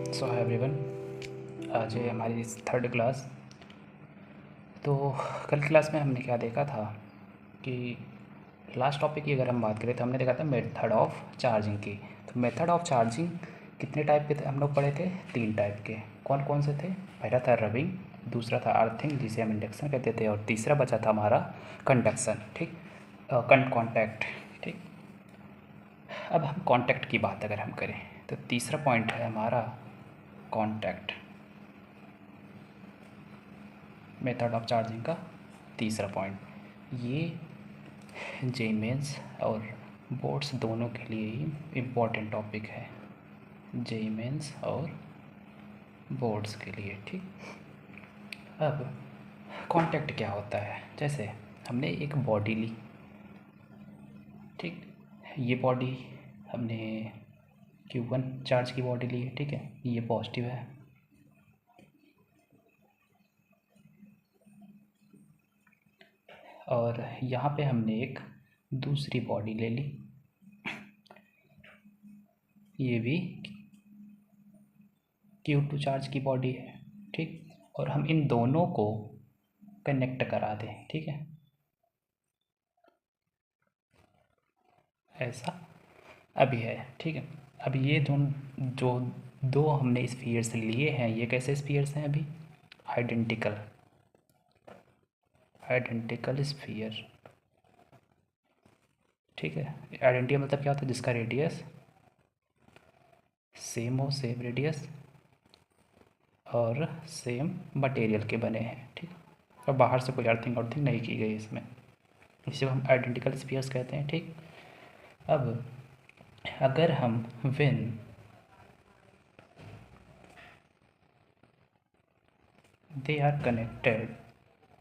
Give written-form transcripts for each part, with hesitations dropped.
सो hi everyone, आज है हमारी थर्ड क्लास। तो कल क्लास में हमने क्या देखा था कि लास्ट टॉपिक की अगर हम बात करें तो हमने देखा था मेथड ऑफ चार्जिंग की। तो मेथड ऑफ चार्जिंग कितने टाइप के थे हम लोग पढ़े थे? 3 टाइप के। कौन कौन से थे? पहला था रबिंग, दूसरा था अर्थिंग जिसे हम इंडक्शन कहते थे, और तीसरा बचा था हमारा कंडक्शन। ठीक, कॉन्टैक्ट। ठीक, अब हम कॉन्टैक्ट की बात अगर हम करें तो तीसरा पॉइंट है हमारा कॉन्टैक्ट। मेथड ऑफ चार्जिंग का तीसरा पॉइंट ये जेईमेंस और बोर्ड्स दोनों के लिए ही इम्पोर्टेंट टॉपिक है, जेईमेंस और बोर्ड्स के लिए। ठीक, अब कॉन्टैक्ट क्या होता है? जैसे हमने एक बॉडी ली, ठीक, ये बॉडी हमने Q1 चार्ज की बॉडी ली है, ठीक है, ये पॉजिटिव है। और यहाँ पे हमने एक दूसरी बॉडी ले ली, ये भी Q2 चार्ज की बॉडी है, ठीक, और हम इन दोनों को कनेक्ट करा दें, ठीक है, ऐसा अभी है, ठीक है। अब ये जो दो हमने स्फीयर्स लिए हैं, ये कैसे स्फीयर्स हैं? अभी आइडेंटिकल स्फीयर, ठीक है। आइडेंटिकल मतलब क्या होता है? जिसका रेडियस सेम हो, सेम रेडियस और सेम मटेरियल के बने हैं, ठीक। और बाहर से कोई अर्थिंग नहीं की गई इसमें, इसे हम आइडेंटिकल स्फीयर्स कहते हैं, ठीक। अब अगर हम व्हेन दे आर कनेक्टेड,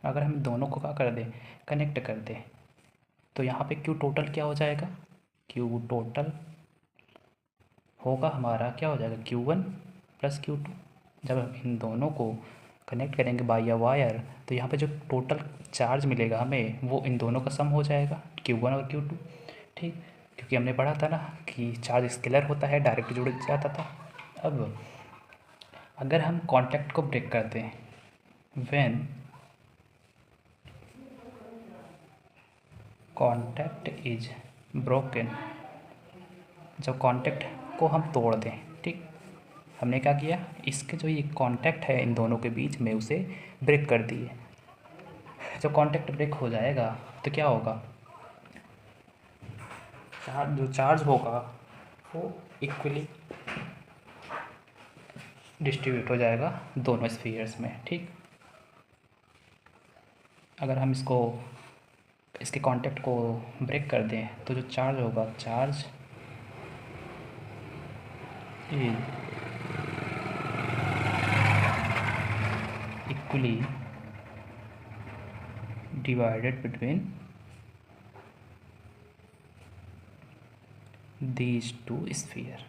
अगर हम दोनों को क्या कर दें? कनेक्ट कर दें, तो यहाँ पे Q टोटल क्या हो जाएगा? Q टोटल होगा हमारा, क्या हो जाएगा? Q1 plus Q2। जब हम इन दोनों को कनेक्ट करेंगे बाय अ वायर, तो यहाँ पे जो टोटल चार्ज मिलेगा हमें, वो इन दोनों का सम हो जाएगा, Q1 और Q2, ठीक। क्योंकि हमने पढ़ा था ना कि चार्ज स्केलर होता है, डायरेक्ट जुड़ जाता था। अब अगर हम कॉन्टैक्ट को ब्रेक करते हैं, व्हेन कॉन्टैक्ट इज ब्रोकन, जब कॉन्टैक्ट को हम तोड़ दें, ठीक, हमने क्या किया? इसके जो ये कॉन्टैक्ट है इन दोनों के बीच में, उसे ब्रेक कर दिए। जब कॉन्टैक्ट ब्रेक हो जाएगा तो क्या होगा? जो चार्ज होगा वो इक्वली डिस्ट्रीब्यूट हो जाएगा दोनों स्फीयर्स में, ठीक। अगर हम इसके कॉन्टैक्ट को ब्रेक कर दें तो जो चार्ज होगा, charge is equally divided between these two sphere,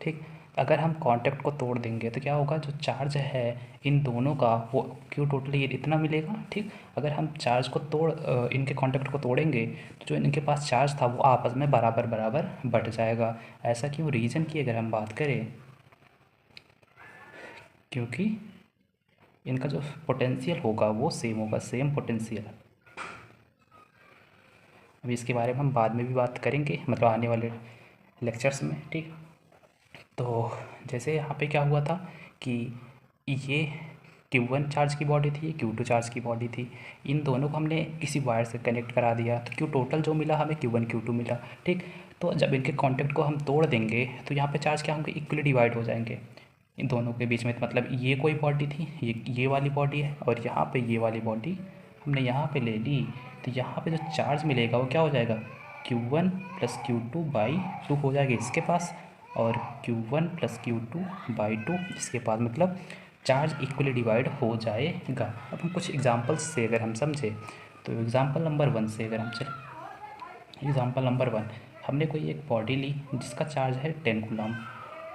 ठीक। अगर हम कांटेक्ट को तोड़ देंगे तो क्या होगा? जो चार्ज है इन दोनों का वो क्यू टोटल ये इतना मिलेगा, ठीक। अगर हम चार्ज को इनके कांटेक्ट को तोड़ेंगे तो जो इनके पास चार्ज था वो आपस में बराबर बराबर बट जाएगा। ऐसा क्यों? रीज़न की अगर हम बात करें, क्योंकि इनका जो पोटेंशियल होगा वो सेम होगा, सेम पोटेंशियल। अभी इसके बारे में हम बाद में भी बात करेंगे, मतलब आने वाले लेक्चर्स में, ठीक। तो जैसे यहाँ पे क्या हुआ था कि ये Q1 चार्ज की बॉडी थी, ये Q2 चार्ज की बॉडी थी, इन दोनों को हमने किसी वायर से कनेक्ट करा दिया तो Q टोटल जो मिला हमें Q1 Q2 मिला, ठीक। तो जब इनके कॉन्टेक्ट को हम तोड़ देंगे तो यहाँ पे चार्ज क्या होंगे? इक्वली डिवाइड हो जाएंगे इन दोनों के बीच में। मतलब ये कोई बॉडी थी, ये वाली बॉडी है, और यहाँ पे ये वाली बॉडी हमने यहाँ पे ले ली, तो यहाँ पे जो चार्ज मिलेगा वो क्या हो जाएगा? Q1 प्लस Q2 बाई 2 हो जाएगा इसके पास, और Q1 प्लस Q2 बाई 2 इसके पास। मतलब चार्ज इक्वली डिवाइड हो जाएगा। अब हम कुछ एग्जांपल्स से अगर हम समझे, तो एग्जांपल नंबर 1 से अगर हम चलें, एग्जांपल नंबर 1, हमने कोई एक बॉडी ली जिसका चार्ज है 10 कूलम,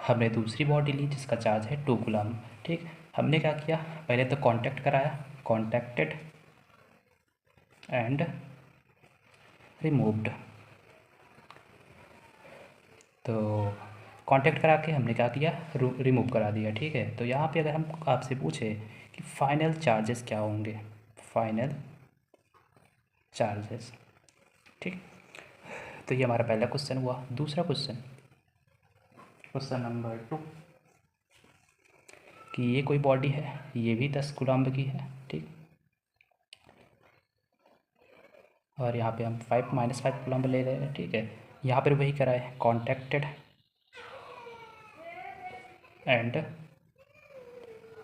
हमने दूसरी बॉडी ली जिसका चार्ज है 2 कूलम, ठीक। हमने क्या किया? पहले तो कांटेक्ट कराया, कॉन्टैक्टेड एंड रिमूव्ड। तो कांटेक्ट करा के हमने क्या किया, रिमूव करा दिया, ठीक है। तो यहाँ पे अगर हम आपसे पूछे कि फाइनल चार्जेस क्या होंगे, फाइनल चार्जेस, ठीक। तो ये हमारा पहला क्वेश्चन हुआ। दूसरा क्वेश्चन, क्वेश्चन नंबर 2, कि ये कोई बॉडी है, ये भी 10 कूलम्ब की है, ठीक। और यहाँ पे हम 5 - 5 कूलम्ब ले रहे हैं, ठीक है। यहाँ पर वही करा है, कॉन्टैक्टेड एंड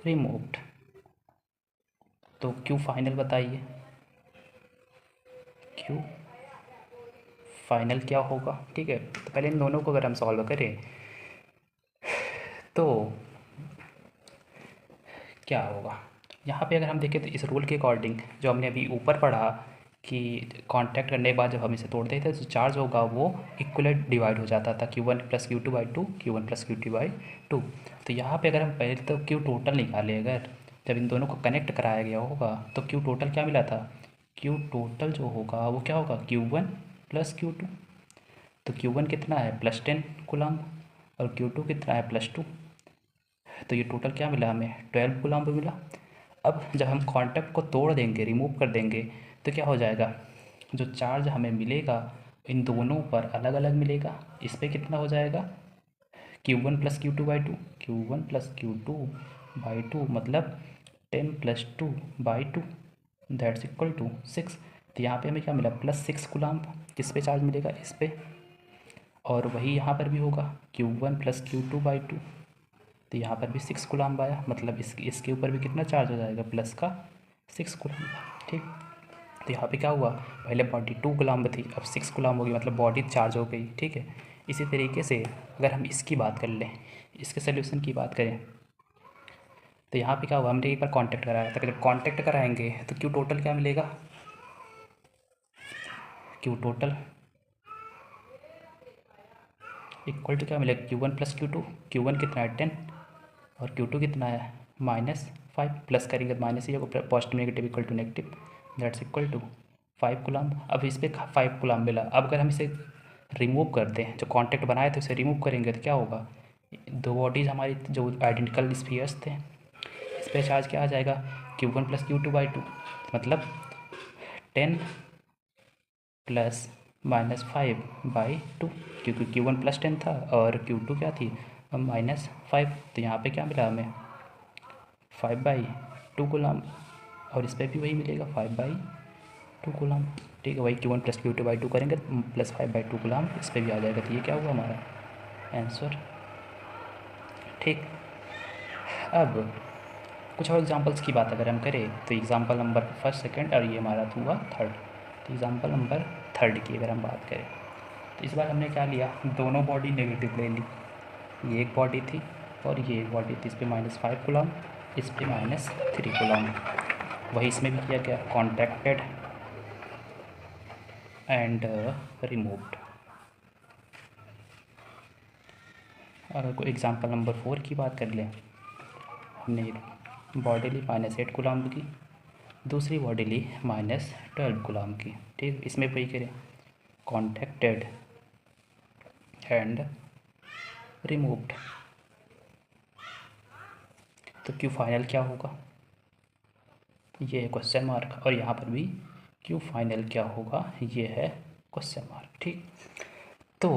रिमूव्ड। तो क्यू फाइनल बताइए, क्यू फाइनल क्या होगा, ठीक है। तो पहले इन दोनों को अगर हम सॉल्व करें तो क्या होगा, यहाँ पे अगर हम देखें तो इस रूल के अकॉर्डिंग जो हमने अभी ऊपर पढ़ा कि कांटेक्ट करने के बाद जब हम इसे तोड़ देते तो चार्ज होगा वो इक्वलेट डिवाइड हो जाता था, Q1 + Q2 / 2, Q1 + Q2 / 2। तो यहाँ पे अगर हम पहले तो Q टोटल निकाले, अगर जब इन दोनों को कनेक्ट कराया गया होगा तो Q टोटल क्या मिला था, Q टोटल जो होगा वो क्या होगा, Q1 + Q2। तो Q1 कितना है, +10 कूलम्ब, और Q2 कितना है, +2। तो ये टोटल क्या मिला हमें, 12 कूलम्ब मिला। अब जब हम कांटेक्ट को तोड़ देंगे, रिमूव कर देंगे, तो क्या हो जाएगा, जो चार्ज हमें मिलेगा इन दोनों पर अलग अलग मिलेगा। इस पर कितना हो जाएगा, Q1 + Q2 / 2, Q1 + Q2 / 2 मतलब 10 + 2 / 2 दैट्स इक्वल टू 6। तो यहाँ पे हमें क्या मिला, +6 कूलम्ब। किस पे चार्ज मिलेगा, इस पे। और वही यहाँ पर भी होगा, Q1 + Q2 / 2। तो यहाँ पर भी 6 कूलम्ब आया, मतलब इसके ऊपर भी कितना चार्ज हो जाएगा, प्लस का 6 कूलम्ब, ठीक। तो यहाँ पे क्या हुआ, पहले बॉडी 2 कूलम्ब थी, अब 6 कूलम्ब हो गई, मतलब बॉडी चार्ज हो गई, ठीक है। इसी तरीके से अगर हम इसकी बात कर लें, इसके सोल्यूशन की बात करें, तो यहाँ पे क्या हुआ, हमने एक बार कांटेक्ट कराया था, जब कांटेक्ट कराएंगे तो क्यू टोटल क्या मिलेगा, क्यू टोटल इक्वल टू क्या मिलेगा, Q1 + Q2। Q1 कितना है, 10, और Q2 कितना है, -5। प्लस करेंगे तो माइनस ही होगा, positive negative equal to negative, that's equal to 5 coulomb. अब इस पर 5 कूलम्ब मिला। अब अगर हम इसे रिमूव करते हैं, जो कॉन्टेक्ट बनाए थे उसे रिमूव करेंगे तो क्या होगा, दो बॉडीज़ हमारी जो आइडेंटिकल स्फीयर्स थे, इस पर चार्ज क्या आ जाएगा, Q1 + Q2 / 2, मतलब 10 + -5/2, क्योंकि Q1 +10 था और Q2 क्या थी, -5। तो यहाँ पे क्या मिला हमें, 5/2 कूलम्ब, और इस पर भी वही मिलेगा 5/2 कूलम्ब, ठीक है। वही Q1 + Q2 / 2 करेंगे +5/2 कूलम्ब इस पर भी आ जाएगा। तो ये क्या हुआ हमारा आंसर, ठीक। अब कुछ और एग्जांपल्स की बात अगर हम करें तो एग्जांपल नंबर 1, 2 और ये हमारा हुआ 3rd। तो एग्जांपल नंबर 3rd की अगर हम बात करें तो इस बार हमने क्या लिया, दोनों बॉडी नेगेटिव ले ली। ये एक बॉडी थी और ये एक बॉडी थी, इस पर -5 कूलम्ब, इस पर -3 कूलम्ब। वही इसमें भी किया गया, कॉन्टैक्टेड एंड रिमूव्ड। अगर कोई एग्जांपल नंबर 4 की बात कर लें, हमने एक बॉडी ली -8 कूलम्ब की, दूसरी बॉडी ली -12 कूलम्ब की, ठीक। इसमें वही करें, कॉन्टैक्टेड एंड रिमूव्ड। तो क्यू फाइनल क्या होगा, ये है क्वेश्चन मार्क, और यहाँ पर भी क्यू फाइनल क्या होगा, ये है क्वेश्चन मार्क, ठीक। तो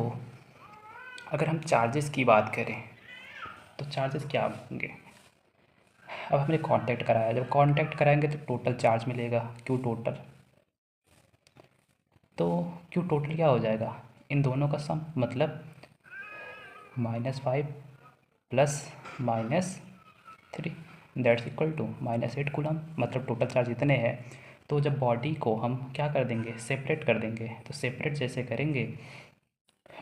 अगर हम चार्जेस की बात करें तो चार्जेस क्या होंगे, अब हमने कांटेक्ट कराया, जब कांटेक्ट कराएंगे तो टोटल चार्ज मिलेगा क्यू टोटल। तो क्यू टोटल क्या हो जाएगा, इन दोनों का सम, मतलब -5 + -3 दैट्स इक्वल टू -8 कूलम्ब, मतलब टोटल चार्ज इतने हैं। तो जब बॉडी को हम क्या कर देंगे, सेपरेट कर देंगे, तो सेपरेट जैसे करेंगे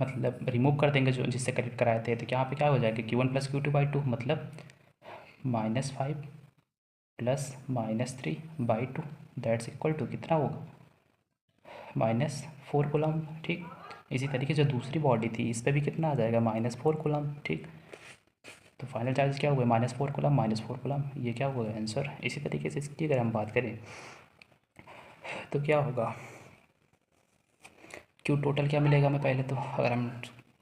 मतलब रिमूव कर देंगे जो जिससे कनेक्ट कराए थे, तो यहाँ पे क्या हो जाएगा, Q1 + Q2 / 2 मतलब -5 + -3/2 दैट्स इक्वल टू कितना होगा, -4 कूलम्ब, ठीक। इसी तरीके से जो दूसरी बॉडी थी इस पर भी कितना आ जाएगा, -4 कूलम्ब, ठीक। तो फाइनल चार्ज क्या हुआ, -4 कूलम्ब, -4 कूलम्ब, ये क्या हुआ आंसर। इसी तरीके से इसकी अगर हम बात करें तो क्या होगा, क्यू टोटल क्या मिलेगा हमें पहले तो, अगर हम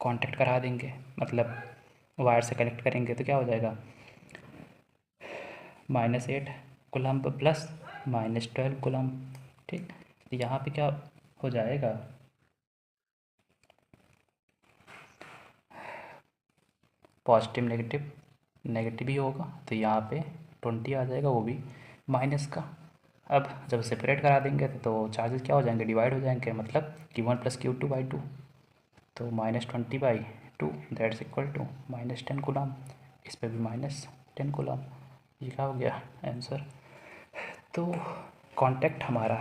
कांटेक्ट करा देंगे मतलब वायर से कनेक्ट करेंगे तो क्या हो जाएगा, -8 कूलम्ब प्लस -12 कूलम्ब। ठीक, तो यहाँ पे क्या हो जाएगा, पॉजिटिव नेगेटिव नेगेटिव ही होगा, तो यहाँ पे 20 आ जाएगा, वो भी माइनस का। अब जब सेपरेट करा देंगे तो चार्जेस क्या हो जाएंगे, डिवाइड हो जाएंगे, मतलब Q1 + Q2/2, तो -20/2 दैट्स इक्वल टू -10 कूलम। इस पे भी -10 कूलम। ये क्या हो गया आंसर। तो कांटेक्ट हमारा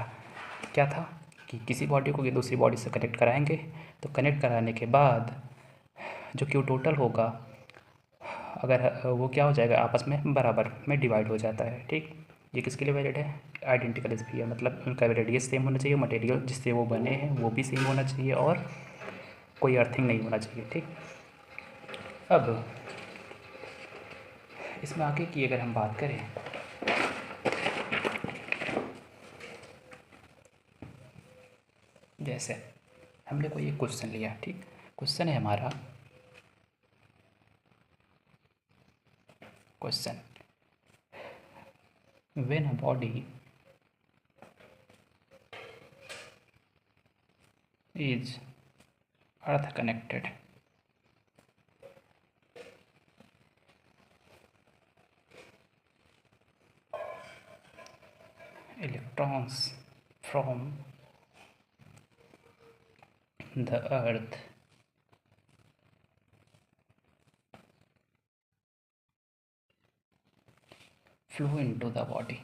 क्या था कि किसी बॉडी को दूसरी बॉडी से कनेक्ट कराएंगे, तो कनेक्ट कराने के बाद जो क्यू टोटल होगा, अगर वो क्या हो जाएगा, आपस में बराबर में डिवाइड हो जाता है। ठीक, ये किसके लिए वैलिड है, आइडेंटिकल स्फीयर, मतलब उनका रेडियस सेम होना चाहिए, मटेरियल जिससे वो बने हैं वो भी सेम होना चाहिए, और कोई अर्थिंग नहीं होना चाहिए। ठीक, अब इसमें आगे की अगर हम बात करें, जैसे हमने कोई एक क्वेश्चन लिया। ठीक, क्वेश्चन है हमारा, question when a body is earth connected, electrons from the earth flow into the body.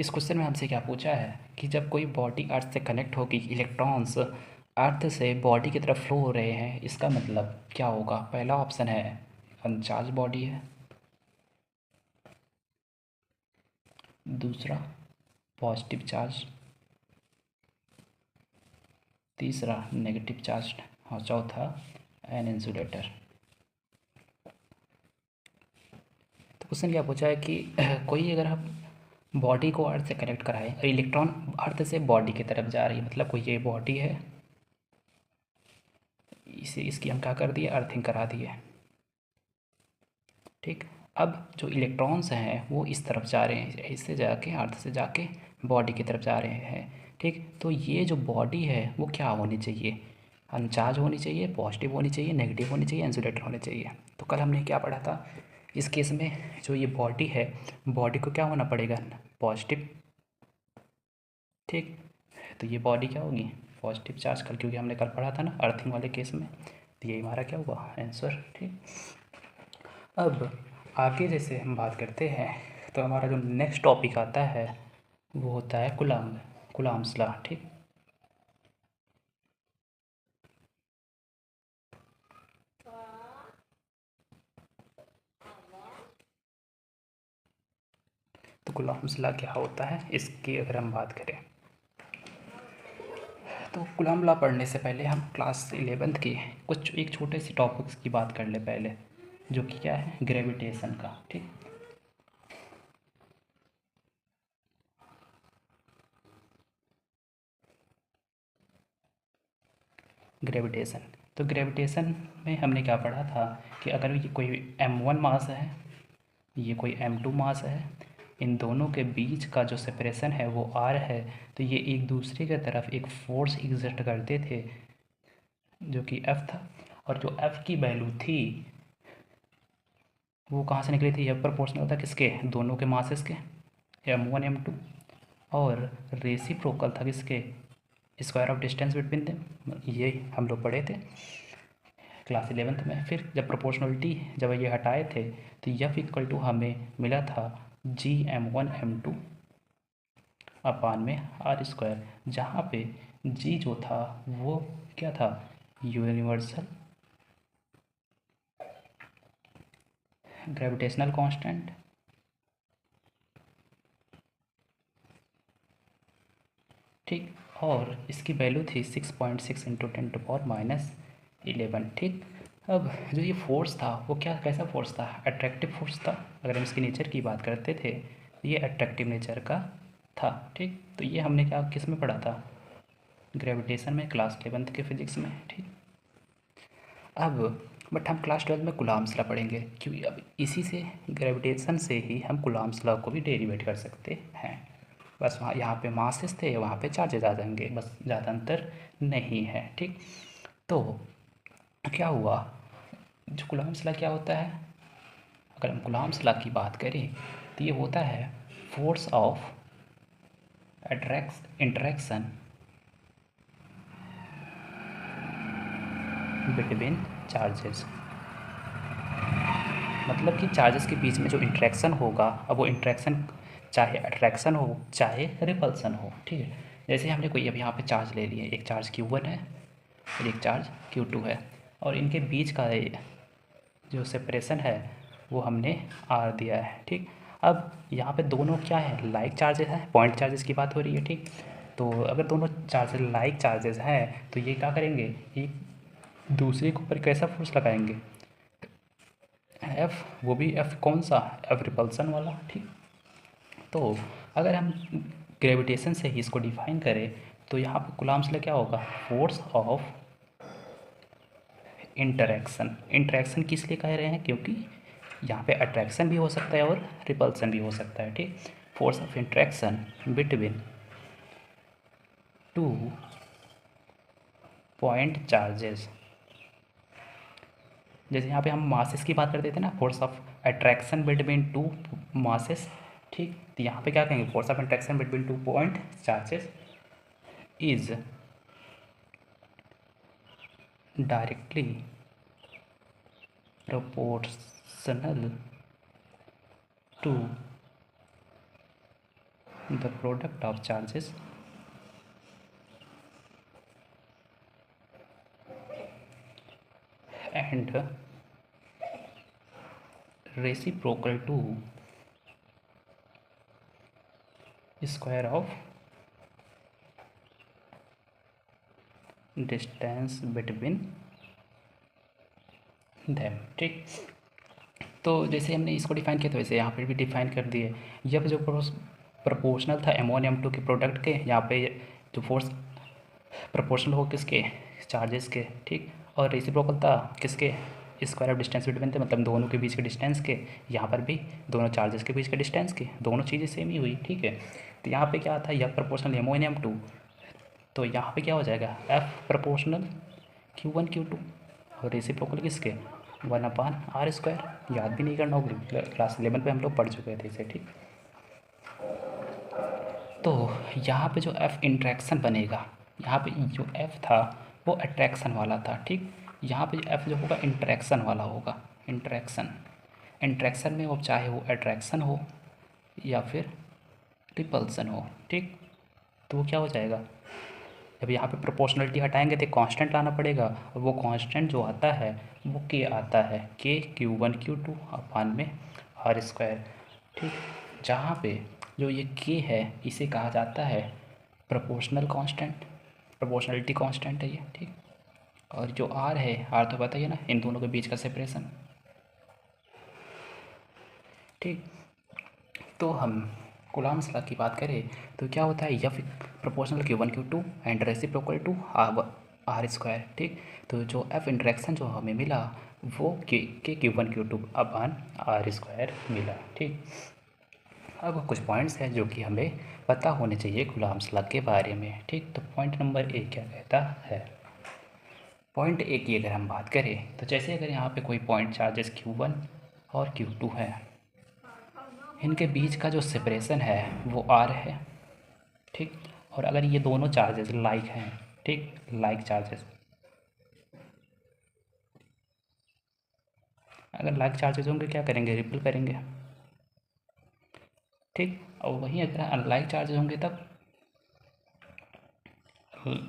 इस क्वेश्चन में हमसे क्या पूछा है कि जब कोई बॉडी अर्थ से कनेक्ट होगी, इलेक्ट्रॉन्स अर्थ से बॉडी की तरफ फ्लो हो रहे हैं, इसका मतलब क्या होगा। पहला ऑप्शन है अनचार्ज बॉडी है, दूसरा पॉजिटिव चार्ज, तीसरा नेगेटिव चार्ज, और चौथा एन इंसुलेटर। तो क्वेश्चन क्या पूछा है कि कोई अगर हम बॉडी को अर्थ से कनेक्ट कराएं और इलेक्ट्रॉन अर्थ से बॉडी की तरफ जा रही है, मतलब कोई ये बॉडी है, इसे इसकी हम क्या कर दिए, अर्थिंग करा दिए। ठीक, अब जो इलेक्ट्रॉन्स हैं वो इस तरफ जा रहे हैं, इससे जाके अर्थ से जाके बॉडी की तरफ जा रहे हैं। ठीक, तो ये जो बॉडी है वो क्या होनी चाहिए, अनचार्ज होनी चाहिए, पॉजिटिव होनी चाहिए, नेगेटिव होनी चाहिए, इंसुलेटर होनी चाहिए। तो कल हमने क्या पढ़ा था, इस केस में जो ये बॉडी है, बॉडी को क्या होना पड़ेगा, पॉजिटिव। ठीक, तो ये बॉडी क्या होगी, पॉजिटिव चार्ज, कल क्योंकि हमने कल पढ़ा था ना अर्थिंग वाले केस में, तो ये हमारा क्या हुआ आंसर। ठीक, अब आगे जैसे हम बात करते हैं तो हमारा जो नेक्स्ट टॉपिक आता है वो होता है कुलाम्स लॉ। ठीक, तो कुलाम्स लॉ क्या होता है इसकी अगर हम बात करें, तो कूलॉम लॉ पढ़ने से पहले हम क्लास 11th की कुछ एक छोटे से टॉपिक्स की बात कर ले पहले, जो कि क्या है, ग्रेविटेशन का। ठीक, ग्रेविटेशन, तो ग्रेविटेशन में हमने क्या पढ़ा था कि अगर ये कोई m1 मास है, ये कोई m2 मास है, इन दोनों के बीच का जो सेपरेशन है वो r है, तो ये एक दूसरे की तरफ एक फोर्स एग्जर्ट करते थे जो कि F था, और जो F की वैल्यू थी वो कहाँ से निकली थी, F प्रोपोर्शनल था किसके, दोनों के मासेस के, m1 m2, और रेसिप्रोकल था किसके, square of distance between them. ये हम लोग पढ़े थे क्लास 11th में। फिर जब प्रोपोर्शनलिटी जब ये हटाए थे तो F इक्वल टू हमें मिला था Gm1 m2 अपान में r², जहाँ पे G जो था वो क्या था, यूनिवर्सल ग्रेविटेशनल कांस्टेंट, ठीक। और इसकी वैल्यू थी 6.6 इंटू 10⁻⁻11। ठीक। अब जो ये फोर्स था वो क्या कैसा फोर्स था? अट्रैक्टिव फोर्स था। अगर हम इसके नेचर की बात करते थे तो ये अट्रैक्टिव नेचर का था। ठीक। तो ये हमने क्या किस में पढ़ा था? ग्रेविटेशन में, क्लास 11th के फिजिक्स में। ठीक। अब बट हम क्लास 12 में कूलॉम्स लॉ पढ़ेंगे, क्योंकि अब इसी से ग्रेविटेशन से ही हम कूलॉम्स लॉ को भी डेरिवेट कर सकते हैं। बस वहाँ यहाँ पे मासेस थे, वहाँ पे चार्जेज आ जाएंगे, बस ज़्यादा अंतर नहीं है। ठीक। तो क्या हुआ, जो कूलॉम्स लॉ क्या होता है? अगर हम कूलॉम्स लॉ की बात करें तो ये होता है force of interaction between charges. मतलब कि चार्जेस के बीच में जो इंटरेक्शन होगा, अब वो इंटरेक्शन चाहे अट्रैक्शन हो चाहे रिपल्सन हो। ठीक है। जैसे हमने कोई अब यहाँ पे चार्ज ले लिए, एक चार्ज Q1 है और एक चार्ज Q2 है, और इनके बीच का जो सेपरेशन है वो हमने R दिया है। ठीक। अब यहाँ पे दोनों क्या है? लाइक चार्जेस हैं, पॉइंट चार्जेस की बात हो रही है। ठीक। तो अगर दोनों चार्जेस लाइक चार्जेस हैं तो ये क्या करेंगे, एक दूसरे के ऊपर कैसा फोर्स लगाएंगे? एफ, वो भी एफ कौन सा? एफ रिपल्सन वाला। ठीक। तो अगर हम ग्रेविटेशन से ही इसको डिफाइन करें तो यहाँ पे कूलॉम्स लॉ क्या होगा? Force of interaction. इंटरेक्शन किस लिए कह रहे हैं? क्योंकि यहाँ पे अट्रैक्शन भी हो सकता है और रिपल्सन भी हो सकता है। ठीक। Force of interaction between two point charges. जैसे यहाँ पे हम मासेस की बात करते थे ना, force of attraction between two masses. ठीक। तो यहाँ पे क्या कहेंगे? Force of attraction between two point charges is directly proportional to the product of charges and reciprocal to square of distance between them। ठीक। तो जैसे हमने इसको डिफाइन किया तो वैसे यहाँ पे भी डिफाइन कर दिए। यह जो प्रोपोर्शनल था M1 M2 के प्रोडक्ट के, यहाँ पे जो फोर्स प्रोपोर्शनल हो किसके? चार्जेस के। ठीक। और रेसिप्रोकल था किसके? स्क्वायर ऑफ डिस्टेंस बिटवीन थे, मतलब दोनों के बीच के डिस्टेंस के। यहाँ पर भी दोनों चार्जेस के बीच के डिस्टेंस के, दोनों चीज़ें सेम ही हुई। ठीक है। तो यहाँ पे क्या था? यह प्रोपोर्शनल M1 M2, तो यहाँ पे क्या हो जाएगा? F प्रोपोर्शनल Q1 Q2, और रेसिप्रोकल किसके? 1/r²। याद भी नहीं करना होगा, क्लास 11 पे हम लोग पढ़ चुके थे इसे। ठीक। तो यहाँ पे जो F इंट्रैक्शन बनेगा, यहाँ पे जो F था वो अट्रैक्शन वाला था। ठीक। यहाँ पे F जो होगा इंट्रैक्शन वाला होगा। इंट्रैक्शन में वो चाहे वो अट्रैक्शन हो या फिर रिपल्सन हो। ठीक। तो वो क्या हो जाएगा? जब यहाँ पे प्रोपोर्शनलिटी हटाएंगे तो कांस्टेंट लाना पड़ेगा, और वो कांस्टेंट जो आता है वो K आता है, K Q1 Q2 अपान में R²। ठीक। जहाँ पे जो ये K है इसे कहा जाता है प्रोपोर्शनल कांस्टेंट, प्रोपोर्शनलिटी कांस्टेंट है ये। ठीक। और जो R है, R तो पता ही है ना, इन दोनों के बीच का सेपरेशन। ठीक। तो हम कूलॉम्स लॉ की बात करें तो क्या होता है? F proportional Q1 Q2 and reciprocal to R²। ठीक। तो जो F इंटरेक्शन जो हमें मिला वो के Q1 Q2 अपान R² मिला। ठीक। अब कुछ पॉइंट्स हैं जो कि हमें पता होने चाहिए कूलॉम्स लॉ के बारे में। ठीक। तो पॉइंट नंबर 1 क्या कहता है? पॉइंट 1 की अगर हम बात करें तो जैसे अगर यहाँ पे कोई पॉइंट चार्जेस Q1 और Q2 है, इनके बीच का जो सेपरेशन है वो R है। ठीक। और अगर ये दोनों चार्जेस लाइक हैं, ठीक, लाइक चार्जेस, अगर लाइक चार्जेस होंगे क्या करेंगे? रिपल करेंगे। ठीक। और वहीं अगर अनलाइक चार्जेस होंगे तब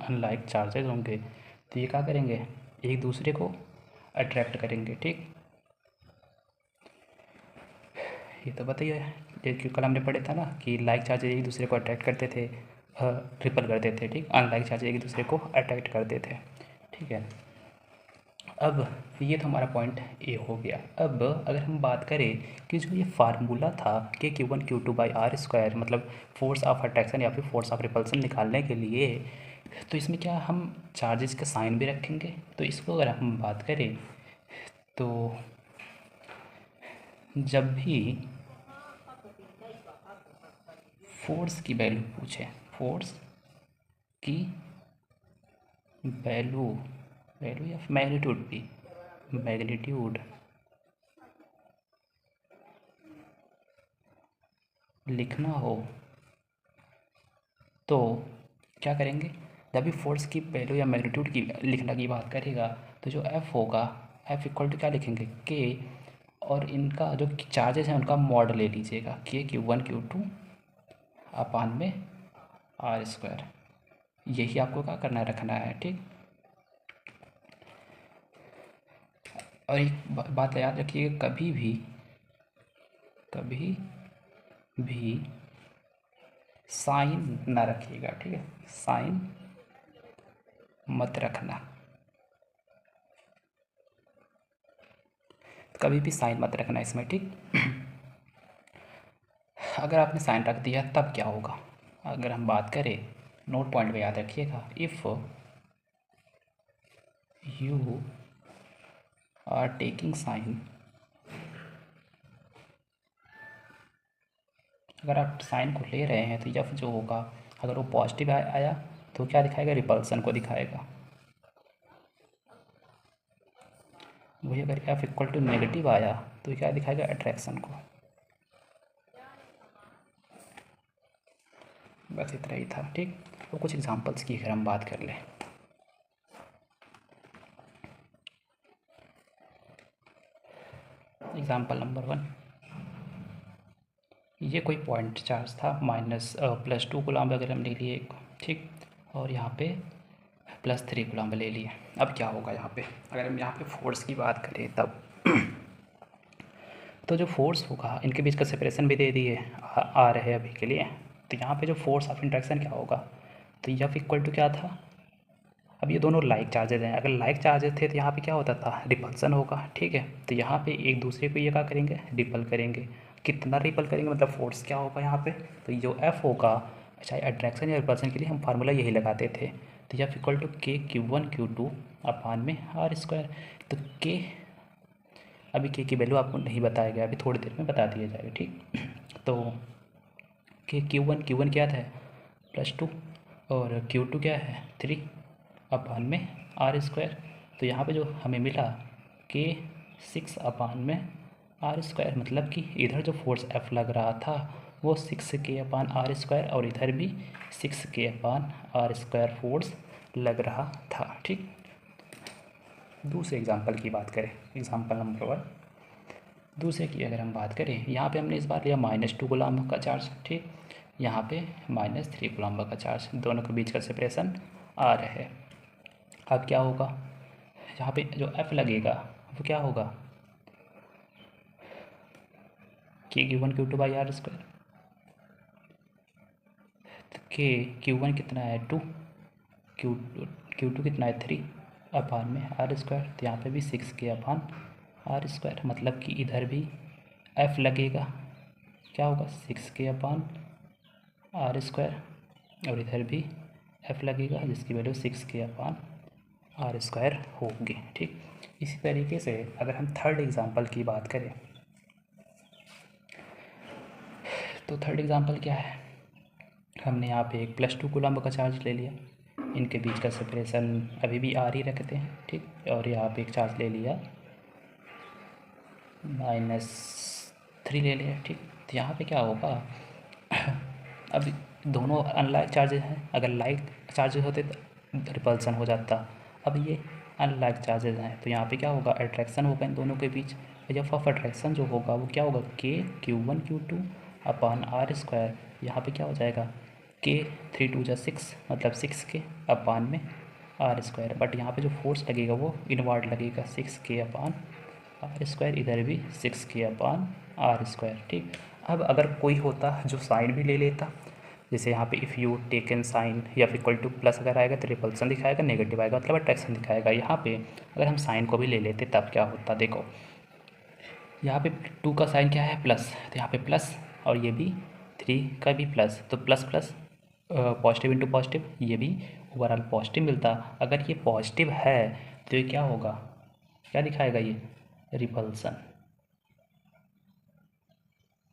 अनलाइक चार्जेस होंगे तो ये क्या करेंगे? एक दूसरे को अट्रैक्ट करेंगे। ठीक। ये तो बताइए, ये क्यों कल हमने पढ़ा था ना कि लाइक चार्जेस एक दूसरे को अट्रैक्ट करते थे रिपल करते थे, ठीक, अनलाइक चार्ज एक दूसरे को अट्रैक्ट करते थे, ठीक है। अब ये तो हमारा पॉइंट ए हो गया। अब अगर हम बात करें कि जो ये फार्मूला था के Q1 Q2/r², मतलब फोर्स ऑफ अट्रैक्शन या फिर फोर्स ऑफ रिपल्सन निकालने के लिए, तो इसमें क्या हम चार्जेस का साइन भी रखेंगे। तो इसको अगर हम बात करें तो जब भी फोर्स की वैल्यू पूछे, फोर्स की वैल्यू या मैग्नीट्यूड भी, मैग्नीट्यूड लिखना हो तो क्या करेंगे, जब भी फोर्स की वैल्यू या मैग्नीट्यूड की लिखने की बात करेगा तो जो एफ होगा, एफ इक्वल टू क्या लिखेंगे, के, और इनका जो चार्जेस हैं उनका मॉड ले लीजिएगा, के Q1 Q2 अपान में r²। यही आपको क्या करना है, रखना है, ठीक। और एक बात याद रखिएगा, कभी भी साइन ना रखिएगा, ठीक है, साइन मत रखना, कभी भी साइन मत रखना इसमें, ठीक। अगर आपने साइन रख दिया तब क्या होगा, अगर हम बात करें, नोट पॉइंट में याद रखिएगा, if you are taking sine, अगर आप साइन को ले रहे हैं तो एफ जो होगा, अगर वो पॉजिटिव आया तो क्या दिखाएगा, रिपल्सन को दिखाएगा। वही अगर एफ इक्वल टू नेगेटिव आया तो क्या दिखाएगा, अट्रैक्शन को। बस इतना ही था, ठीक। तो कुछ एग्जांपल्स की अगर हम बात कर लें, एग्जांपल नंबर 1, ये कोई पॉइंट चार्ज था -+2 कूलम्ब अगर हम ले लिए, ठीक, और यहाँ पे +3 कूलम्ब ले लिए। अब क्या होगा यहाँ पे, अगर हम यहाँ पे फोर्स की बात करें तब तो जो फोर्स होगा, इनके बीच का सेपरेशन भी दे दिए आ रहे अभी के लिए, तो यहाँ पे जो फोर्स ऑफ इंट्रैक्शन क्या होगा, तो एफ इक्वल टू क्या था, अब ये दोनों लाइक चार्जेज हैं, अगर लाइक चार्जेज थे तो यहाँ पे क्या होता था, रिपल्सन होगा, ठीक है। तो यहाँ पे एक दूसरे को ये क्या करेंगे, रिपल करेंगे। कितना रिपल करेंगे, मतलब फोर्स क्या होगा यहाँ पे, तो जो एफ होगा, चाहे अट्रैक्शन या रिपल्सन के लिए हम फार्मूला यही लगाते थे, तो एफ इक्वल टू के Q1 Q2 अपान में r²। तो के, अभी के की वैल्यू आपको नहीं बताया गया, अभी थोड़ी देर में बता दिया जाएगा, ठीक। तो के Q1 क्या था, +2, और Q2 क्या है, 3 अपान में r²। तो यहाँ पे जो हमें मिला के 6 अपान में r², मतलब कि इधर जो फोर्स F लग रहा था वो 6k/r², और इधर भी 6k/r² फोर्स लग रहा था, ठीक। दूसरे एग्जांपल की बात करें, एग्जांपल नंबर 1, दूसरे की अगर हम बात करें, यहाँ पे हमने इस बार लिया -2 कूलम्ब का चार्ज, ठीक, यहाँ पे -3 कूलम्ब का चार्ज, दोनों के बीच का सेपरेशन r है। अब क्या होगा, यहाँ पे जो F लगेगा वो क्या होगा, के Q1 Q2/r², तो के Q1 कितना है 2, Q2 कितना है 3 अपान में r², तो यहाँ पे भी 6k/r², मतलब कि इधर भी F लगेगा, क्या होगा 6k/r², और इधर भी F लगेगा जिसकी वैल्यू 6k/r² होगी, ठीक। इसी तरीके से अगर हम थर्ड एग्जांपल की बात करें तो थर्ड एग्जांपल क्या है, हमने यहाँ पे एक +2 कूलम्ब का चार्ज ले लिया, इनके बीच का सेपरेशन अभी भी r ही रखते हैं, ठीक, और यहाँ पे एक चार्ज ले लिया -3 ले लिया, ठीक। तो यहाँ पे क्या होगा, अब दोनों अनलाइक चार्जेस हैं, अगर लाइक चार्जेस होते तो रिपल्सन हो जाता, अब ये अनलाइक चार्जेस हैं तो यहाँ पे क्या होगा, अट्रैक्शन होगा इन दोनों के बीच। एफ ऑफ अट्रैक्शन जो होगा वो क्या होगा, के Q1 Q2 अपान r², यहाँ पे क्या हो जाएगा, के 3 2 6, मतलब 6k अपान में r², बट यहाँ पे जो फोर्स लगेगा वो इनवर्ड लगेगा, 6k/r², इधर भी 6k/r², ठीक। अब अगर कोई होता जो साइन भी ले लेता जैसे यहाँ पे इफ़ यू टेकन साइन या फिर इक्वल टू प्लस अगर आएगा तो रिपल्सन दिखाएगा, नेगेटिव आएगा मतलब अट्रैक्शन दिखाएगा। यहाँ पे अगर हम साइन को भी ले लेते तब क्या होता, देखो यहाँ पे 2 का साइन क्या है प्लस, तो यहाँ पे प्लस, और ये भी 3 का भी प्लस, तो plus plus positive into positive, ये भी ओवरऑल पॉजिटिव मिलता। अगर ये पॉजिटिव है तो ये क्या होगा, क्या दिखाएगा ये, रिपल्सन।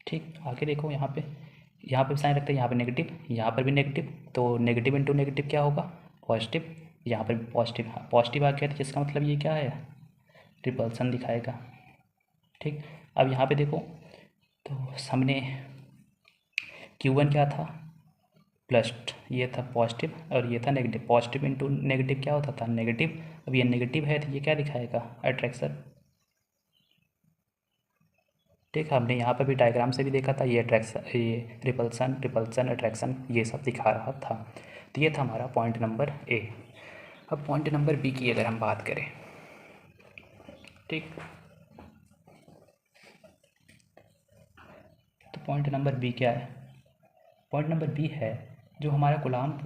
ठीक, आगे देखो यहाँ पे साइन रखते हैं, यहाँ पे नेगेटिव, यहाँ पर भी नेगेटिव, तो नेगेटिव इंटू नेगेटिव क्या होगा, पॉजिटिव, यहाँ पर भी पॉजिटिव, पॉजिटिव आ गया तो जिसका मतलब ये क्या है, रिपल्सन दिखाएगा। ठीक, अब यहाँ पे देखो तो सामने Q1 क्या था, प्लस, ये था पॉजिटिव और ये था नेगेटिव, पॉजिटिव इंटू नेगेटिव क्या होता था, नेगेटिव। अब ये नेगेटिव है तो ये क्या दिखाएगा, अट्रैक्शन। ठीक, हमने यहाँ पर भी डायग्राम से भी देखा था, ये अट्रैक्शन, ये रिपल्सन, रिपल्सन, अट्रैक्शन, ये सब दिखा रहा था। तो ये था हमारा पॉइंट नंबर ए। अब पॉइंट नंबर बी की अगर हम बात करें, ठीक, तो पॉइंट नंबर बी क्या है, पॉइंट नंबर बी है जो हमारा कूलम्ब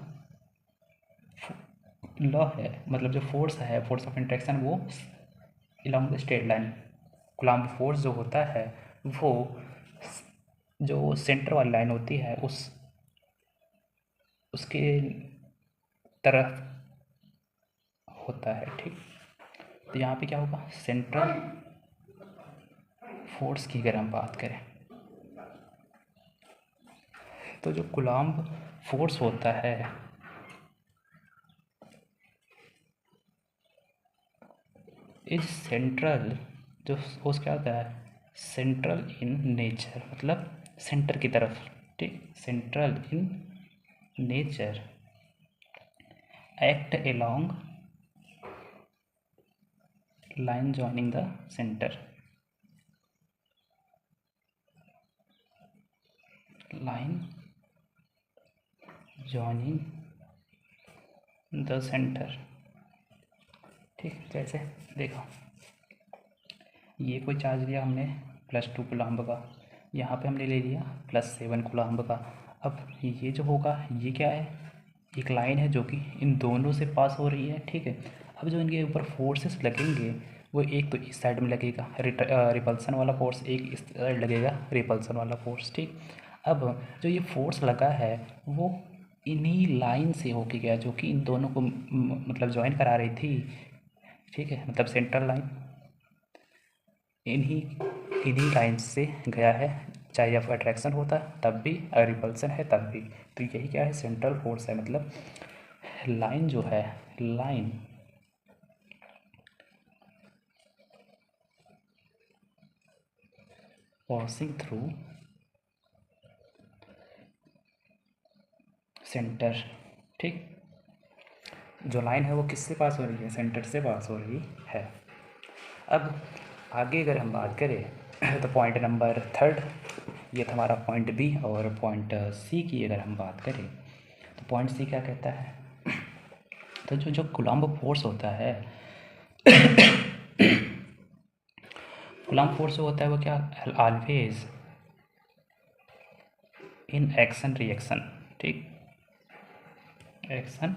लॉ है, मतलब जो फोर्स है, फोर्स ऑफ इंट्रैक्शन, वो along the straight line. Coulomb force जो होता है वो जो सेंटर वाली लाइन होती है उसके तरफ होता है। ठीक, तो यहाँ पे क्या होगा, सेंट्रल फोर्स की अगर हम बात करें तो जो कूलम्ब फोर्स होता है इज सेंट्रल, जो फोर्स क्या होता है, सेंट्रल इन नेचर, मतलब सेंटर की तरफ। ठीक, central in nature, act along line joining the centre, line joining the centre. ठीक, जैसे देखो ये कोई चार्ज लिया हमने +2 कूलम्ब का, यहाँ पे हमने ले लिया +7 कूलम्ब का। अब ये जो होगा ये क्या है, एक लाइन है जो कि इन दोनों से पास हो रही है। ठीक है, अब जो इनके ऊपर फोर्सेस लगेंगे वो एक तो इस साइड में लगेगा रिपल्सन वाला फोर्स, एक इस साइड लगेगा रिपल्सन वाला फोर्स। ठीक, अब जो ये फोर्स लगा है वो इन्हीं लाइन से होके गया जो कि इन दोनों को मतलब ज्वाइन करा रही थी। ठीक है, मतलब सेंट्रल लाइन इन्हीं इन्हीं लाइन से गया है, चाहे जब अट्रैक्शन होता है तब भी, अगर रिपल्सन है तब भी। तो यही क्या है, सेंट्रल फोर्स है, मतलब लाइन जो है, लाइन पासिंग थ्रू सेंटर। ठीक, जो लाइन है वो किससे पास हो रही है, सेंटर से पास हो रही है। अब आगे अगर हम बात करें तो पॉइंट नंबर 3, ये था हमारा पॉइंट बी। और पॉइंट सी की अगर हम बात करें तो पॉइंट सी क्या कहता है, तो जो जो कूलम्ब फोर्स होता है, कूलम्ब फोर्स जो होता है वो क्या, ऑलवेज इन एक्शन रिएक्शन। ठीक, एक्शन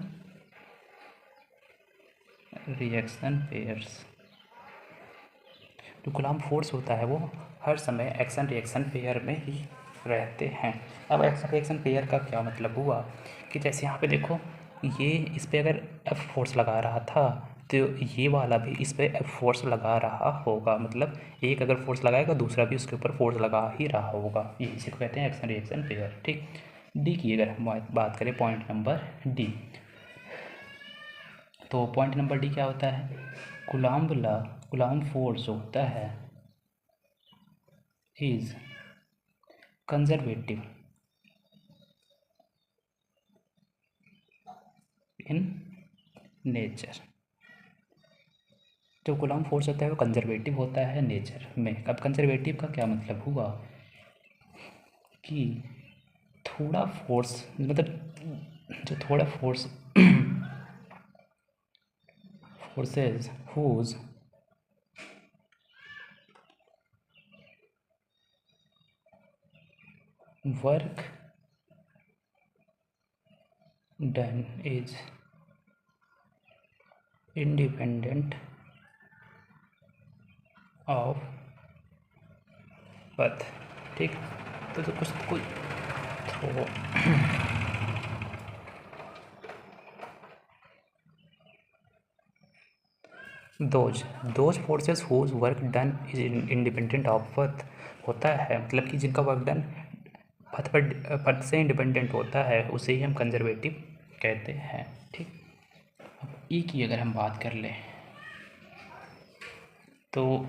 रिएक्शन पेयर्स, जो कूलम्ब फोर्स होता है वो हर समय एक्शन रिएक्शन पेयर में ही रहते हैं। अब एक्शन रिएक्शन पेयर का क्या मतलब हुआ कि जैसे यहाँ पे देखो ये इस पर अगर एफ फोर्स लगा रहा था तो ये वाला भी इस पर एफ फोर्स लगा रहा होगा, मतलब एक अगर फोर्स लगाएगा दूसरा भी उसके ऊपर फोर्स लगा ही रहा होगा, ये इसी को कहते हैं एक्शन रिएक्शन पेयर। ठीक, डी की अगर हम बात करें पॉइंट नंबर डी, तो पॉइंट नंबर डी क्या होता है, कूलम्ब फोर्स जो होता है इज कंजर्वेटिव इन नेचर। जो कूलम्ब फोर्स होता है वो कंजर्वेटिव होता है नेचर में। अब कंजर्वेटिव का क्या मतलब हुआ कि थोड़ा फोर्स, मतलब जो थोड़ा forces whose work done is independent of path. ठीक, तो कुछ कोई तो those forces whose work done is independent of path होता है, मतलब कि जिनका वर्क डन बर्थ से इंडिपेंडेंट होता है उसे ही हम कंजर्वेटिव कहते हैं। ठीक, अब ई की अगर हम बात कर लें तो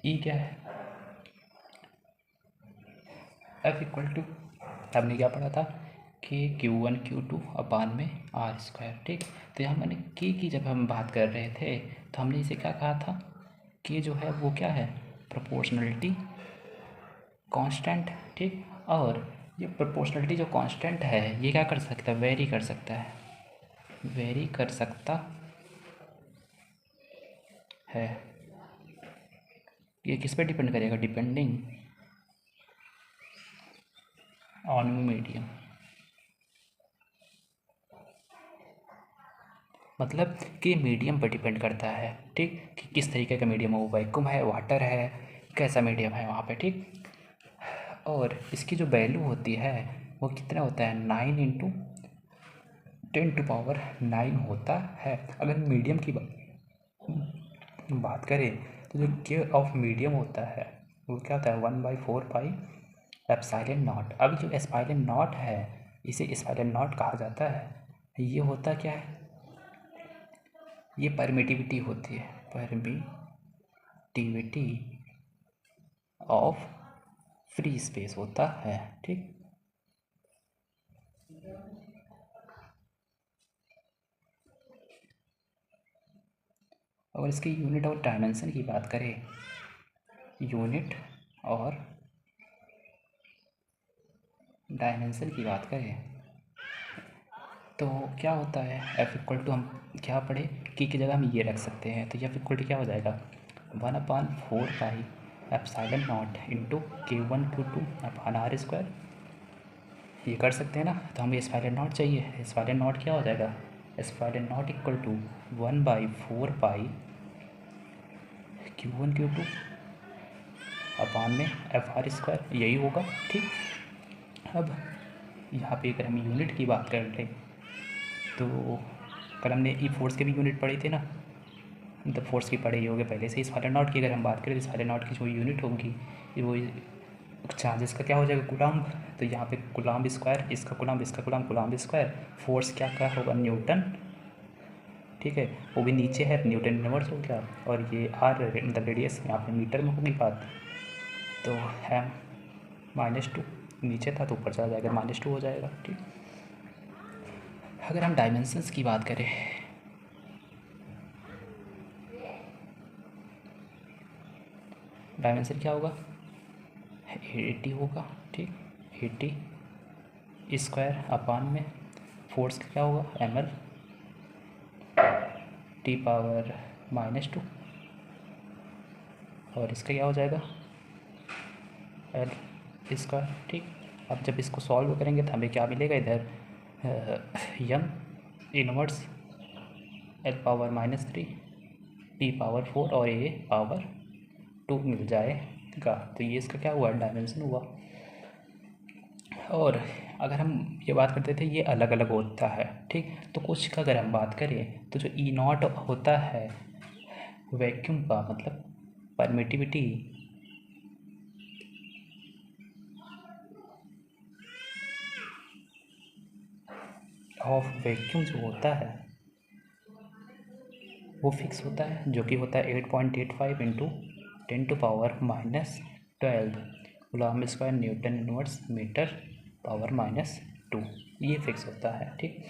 ई क्या है, एफ इक्वल टू, हमने क्या पढ़ा था के Q1 Q2 अपान में आर स्क्वायर। ठीक, तो यहाँ मैंने के की जब हम बात कर रहे थे तो हमने इसे क्या कहा था, के जो है वो क्या है, प्रोपोर्शनलिटी कांस्टेंट। ठीक, और ये प्रोपोर्शनलिटी जो कांस्टेंट है ये क्या कर सकता है, वेरी कर सकता है, वेरी कर सकता है। ये किस पे डिपेंड करेगा, डिपेंडिंग ऑन मीडियम, मतलब कि मीडियम पर डिपेंड करता है। ठीक, कि किस तरीके का मीडियम है, वो वैक्यूम है, वाटर है, कैसा मीडियम है वहाँ पे। ठीक, और इसकी जो वैल्यू होती है वो कितना होता है, 9 × 10⁻⁹ होता है। अगर मीडियम की बात करें तो जो के ऑफ मीडियम होता है वो क्या होता है, 1/4πε0। अब जो ε0 है इसे ε0 कहा जाता है। ये होता क्या है, ये परमिटिविटी होती है, परमिटिविटी ऑफ फ्री स्पेस होता है। ठीक, और इसकी यूनिट और डायमेंशन की बात करें, यूनिट और डायमेंशन की बात करें तो क्या होता है, एफ इक्वल टू, हम क्या पढ़े की जगह हम ये रख सकते हैं, तो एफ इक्वल टू क्या हो जाएगा, 1/4πε0 into Q1 Q2 upon R square. ये कर सकते हैं ना, तो हमें ε0 चाहिए, ε0 क्या हो जाएगा, ε0 इक्वल टू 1/4π Q1 Q2 अपान में FR स्क्वायर, यही होगा। ठीक, अब यहाँ पे अगर हम यूनिट की बात कर लें तो कल हमने ई फोर्स के भी यूनिट पढ़ी थी ना, मतलब फोर्स की पढ़ी होगी पहले से। ε0 की अगर हम बात करें तो ε0 की जो यूनिट होगी वो चार्जेस का क्या हो जाएगा, कूलम्ब। तो यहाँ पे कूलम्ब स्क्वायर, इसका कूलम्ब, इसका कूलम्ब, कूलम्ब स्क्वायर। फोर्स क्या क्या होगा, न्यूटन। ठीक है, वो भी नीचे है, न्यूटन इनवर्स हो गया, और ये आर मतलब रेडियस यहाँ पे मीटर में होगी बात, तो है -2, नीचे था तो ऊपर चला जाएगा, -2 हो जाएगा। ठीक, अगर हम डायमेंशंस की बात करें डायमेंशन क्या होगा, 80 होगा। ठीक, 80 स्क्वायर अपान में फोर्स का क्या होगा, ml T⁻², और इसका क्या हो जाएगा, L स्क्वायर। ठीक, अब जब इसको सॉल्व करेंगे तो हमें क्या मिलेगा, इधर यम इनवर्स L⁻³ T⁻4 और A⁻2 मिल जाएगा। तो ये इसका क्या हुआ, डायमेंशन हुआ। और अगर हम ये बात करते थे ये अलग अलग होता है। ठीक, तो कुछ का अगर हम बात करें तो जो E0 होता है वैक्यूम का, मतलब परमिटिविटी ऑफ वैक्यूम जो होता है वो फिक्स होता है, जो कि होता है 8.85 × 10⁻⁻12 coulomb square newton inverse metre power -2, ये फिक्स होता है। ठीक,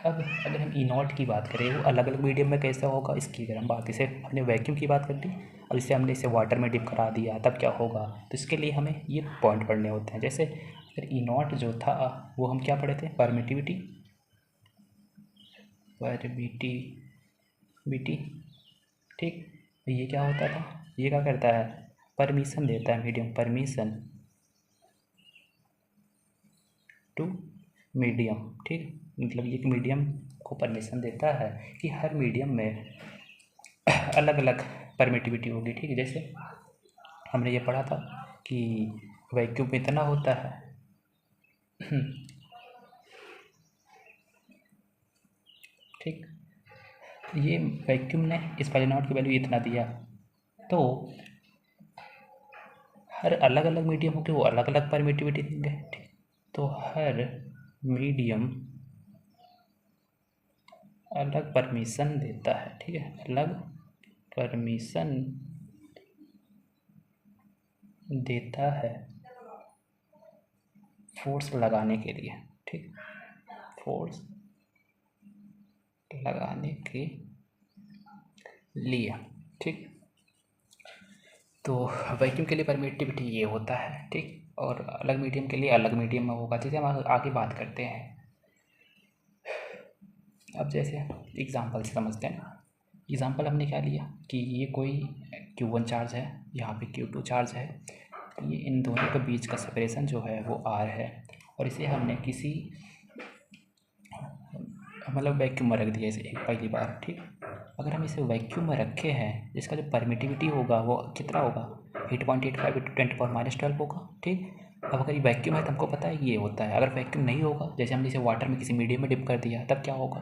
अब अगर हम E0 की बात करें वो अलग अलग मीडियम में कैसा होगा, इसकी अगर हम बात, इसे हमने वैक्यूम की बात कर दी, अब इसे हमने इसे वाटर में डिप करा दिया तब क्या होगा, तो इसके लिए हमें ये पॉइंट पढ़ने होते हैं। जैसे अगर E0 जो था वो हम क्या पढ़े थे, परमिटिविटी, ठीक, ये क्या होता था, ये क्या करता है, परमिशन देता है मीडियम, परमिशन टू मीडियम, ठीक, मतलब ये मीडियम को परमिशन देता है कि हर मीडियम में अलग अलग परमिटिविटी होगी, ठीक है। जैसे हमने ये पढ़ा था कि वैक्यूम में इतना होता है ठीक, ये वैक्यूम ने इस फाइनॉट की वैल्यू इतना दिया, तो हर अलग अलग मीडियम होके वो अलग अलग परमिटिविटी देंगे, ठीक। तो हर मीडियम अलग परमिशन देता है, ठीक है, अलग परमिशन देता है फोर्स लगाने के लिए, ठीक, फोर्स लगाने के लिए, ठीक। तो वैक्यूम के लिए परमिटिविटी ये होता है, ठीक, और अलग मीडियम के लिए अलग मीडियम में होगा। जैसे हम आगे बात करते हैं, अब जैसे एग्जांपल से समझते हैं। एग्जांपल हमने क्या लिया कि ये कोई Q1 चार्ज है, यहाँ पे Q2 चार्ज है, ये इन दोनों के बीच का सेपरेशन जो है वो R है, और इसे हमने किसी मतलब वैक्यूम में रख दिया इसे एक पहली बार, ठीक। अगर हम इसे वैक्यूम में रखे हैं, इसका जो परमिटिविटी होगा वो कितना होगा, 8.85 × 10⁻12 होगा, ठीक। अब अगर ये वैक्यूम है तो हमको पता है ये होता है। अगर वैक्यूम नहीं होगा, जैसे हमने इसे वाटर में किसी मीडियम में डिप कर दिया, तब क्या होगा।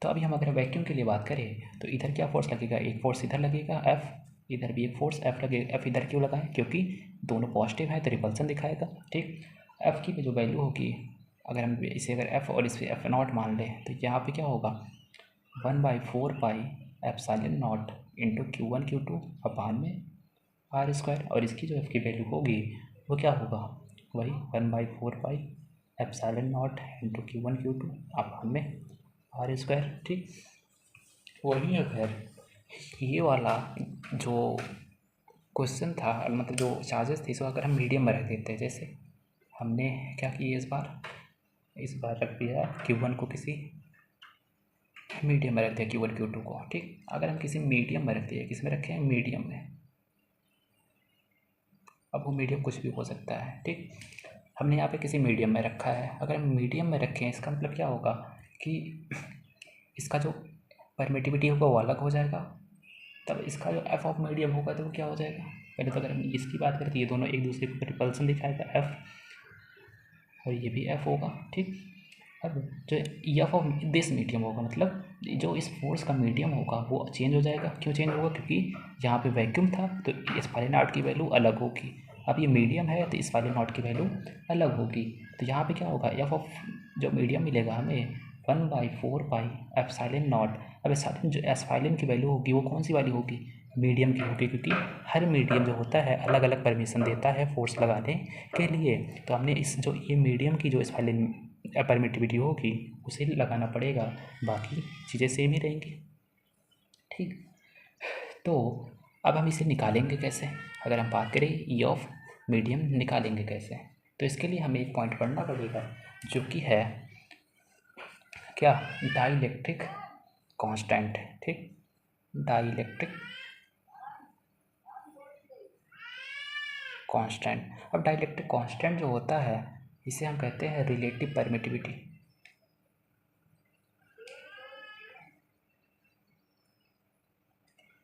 तो अभी हम अगर वैक्यूम के लिए बात करें तो इधर क्या फोर्स लगेगा, एक फोर्स इधर लगेगा F, इधर भी एक फोर्स F लगेगा। F इधर क्यों लगाएं, क्योंकि दोनों पॉजिटिव है तो रिपल्सन दिखाएगा, ठीक। F की जो वैल्यू होगी, अगर हम इसे अगर F और इसे F0 मान लें तो यहाँ पे क्या होगा, 1/4 pi epsilon not into Q1 Q2 अपान में R², और इसकी जो F की वैल्यू होगी वो क्या होगा, वही 1/4 pi epsilon not into Q1 Q2 अपान में R², ठीक। वही अगर ये वाला जो क्वेश्चन था, मतलब जो चार्जेस थे, इसको अगर हम मीडियम में रख देते हैं, जैसे हमने क्या किया इस बार रख दिया Q1 को किसी मीडियम में रख दिया, Q1 Q2 को, ठीक। अगर हम किसी मीडियम में रख दिए, किस में रखे हैं, मीडियम में, अब वो मीडियम कुछ भी हो सकता है, ठीक। हमने यहाँ पे किसी मीडियम में रखा है, अगर हम मीडियम में रखें इसका मतलब क्या होगा कि इसका जो परमिटिविटी होगा वो अलग हो जाएगा, तब इसका जो एफ ऑफ मीडियम होगा तो वो क्या हो जाएगा। पहले तो अगर हम इसकी बात करें तो ये दोनों एक दूसरे को रिपल्सन दिखाएगा एफ, और ये भी एफ होगा, ठीक। अब जो एफ ऑफ दिस मीडियम होगा, मतलब जो इस फोर्स का मीडियम होगा वो चेंज हो जाएगा। क्यों चेंज होगा, क्योंकि यहाँ पे वैक्यूम था तो इस वाले नॉट की वैल्यू अलग होगी, अब ये मीडियम है तो इस वाले नॉट की वैल्यू अलग होगी। तो यहाँ पे क्या होगा, एफ ऑफ जो मीडियम मिलेगा हमें 1/4 पाई एप्सिलॉन नॉट। अब एप्सिलॉन जो एप्सिलॉन की वैल्यू होगी वो कौन सी वाली होगी, मीडियम की होगी, क्योंकि हर मीडियम जो होता है अलग अलग परमिशन देता है फोर्स लगाने के लिए। तो हमने इस जो ये मीडियम की जो एप्सिलॉन परमिटिविटी होगी उसे लगाना पड़ेगा, बाकी चीज़ें सेम ही रहेंगी, ठीक। तो अब हम इसे निकालेंगे कैसे, अगर हम बात करें ई ऑफ मीडियम निकालेंगे कैसे, तो इसके लिए हमें एक पॉइंट पढ़ना पड़ेगा जो कि है क्या, डाइलेक्ट्रिक कांस्टेंट, ठीक, डाइलेक्ट्रिक कांस्टेंट। अब डाइलेक्ट्रिक कांस्टेंट जो होता है इसे हम कहते हैं रिलेटिव परमिटिविटी,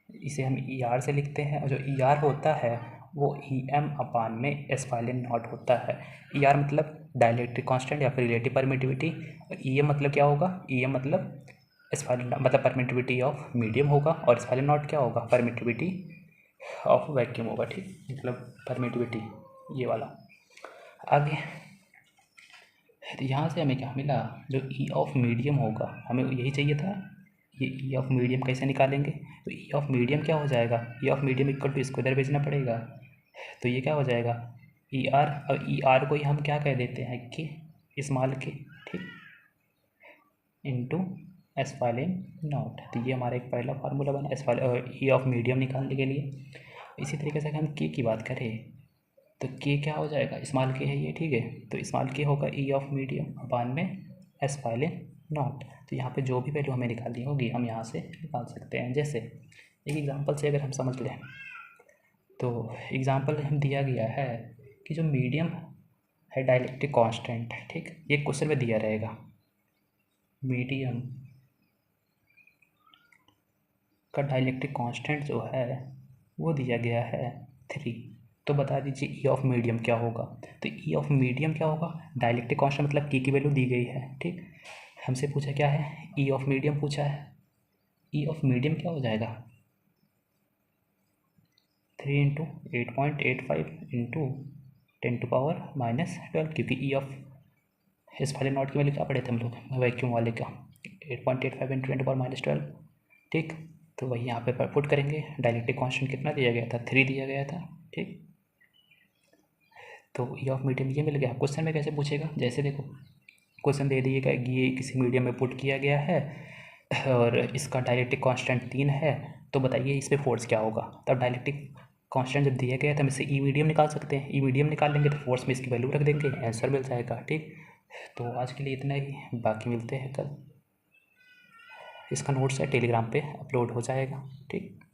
इसे हम ई आर से लिखते हैं, और जो ई आर होता है वो ई एम अपान में एप्सिलॉन नॉट होता है। ई आर मतलब डाइलेक्ट्रिक कांस्टेंट या फिर रिलेटिव परमिटिविटी, और ई एम मतलब क्या होगा, ई एम मतलब एप्सिलॉन मतलब परमिटिविटी ऑफ मीडियम होगा, और एप्सिलॉन नॉट क्या होगा, परमिटिविटी ऑफ वैक्यूम होगा, ठीक, मतलब परमिटिविटी ये वाला। आगे तो यहाँ से हमें क्या मिला, जो ई ऑफ मीडियम होगा हमें यही चाहिए था, ये ई ऑफ मीडियम कैसे निकालेंगे, तो ई ऑफ मीडियम क्या हो जाएगा, E of medium equal to इसको इधर भेजना पड़ेगा, तो ये क्या हो जाएगा ई आर, और ई आर को ही हम क्या कह देते हैं कि स्मॉल के, ठीक, इंटू एप्सिलॉन नॉट। तो ये हमारा एक पहला फार्मूला बना एप्सिलॉन ई ऑफ मीडियम निकालने के लिए। इसी तरीके से अगर हम के की बात करें तो के क्या हो जाएगा, स्मॉल के है ये, ठीक है, तो स्मॉल के होगा ई ऑफ मीडियम अपान में एप्सिलॉन नॉट। तो यहाँ पे जो भी वैल्यू हमें निकालनी होगी हम यहाँ से निकाल सकते हैं। जैसे एक एग्जांपल से अगर हम समझ लें तो एग्जांपल हम दिया गया है कि जो मीडियम है डाइलेक्ट्रिक कांस्टेंट, ठीक। ये क्वेश्चन में दिया रहेगा। मीडियम का डाइलेक्ट्रिक कांस्टेंट जो है वो दिया गया है 3। तो बता दीजिए ई ऑफ मीडियम क्या होगा। तो ई ऑफ मीडियम क्या होगा, डाइलेक्ट्रिक कांस्टेंट मतलब की वैल्यू दी गई है, ठीक। हमसे पूछा क्या है, ई ऑफ मीडियम पूछा है। ई ऑफ मीडियम क्या हो जाएगा, 3 इंटू 8.85 इंटू 10⁻⁻12, क्योंकि ई ऑफ इस वाले नॉट की वैल्यू क्या पढ़े थे हम लोग वैक्यूम वाले का, 8.85 इंटू 10⁻12, ठीक। तो वही यहाँ पे पुट करेंगे। डाइलेक्ट्रिक कांस्टेंट कितना दिया गया था, 3 दिया गया था, ठीक। तो ई ऑफ मीडियम ये मिल गया। क्वेश्चन में कैसे पूछेगा, जैसे देखो क्वेश्चन दे दिएगा कि ये किसी मीडियम में पुट किया गया है और इसका डाइलेक्ट्रिक कांस्टेंट 3 है, तो बताइए इस पर फोर्स क्या होगा। तब डाइलेक्ट्रिक कांस्टेंट जब दिया गया है तो हम इससे ई मीडियम निकाल सकते हैं। ई मीडियम निकाल लेंगे तो फोर्स में इसकी वैल्यू रख देंगे, आंसर मिल जाएगा, ठीक। तो आज के लिए इतना ही, बाकी मिलते हैं कल। इसका नोट्स है टेलीग्राम पे अपलोड हो जाएगा, ठीक।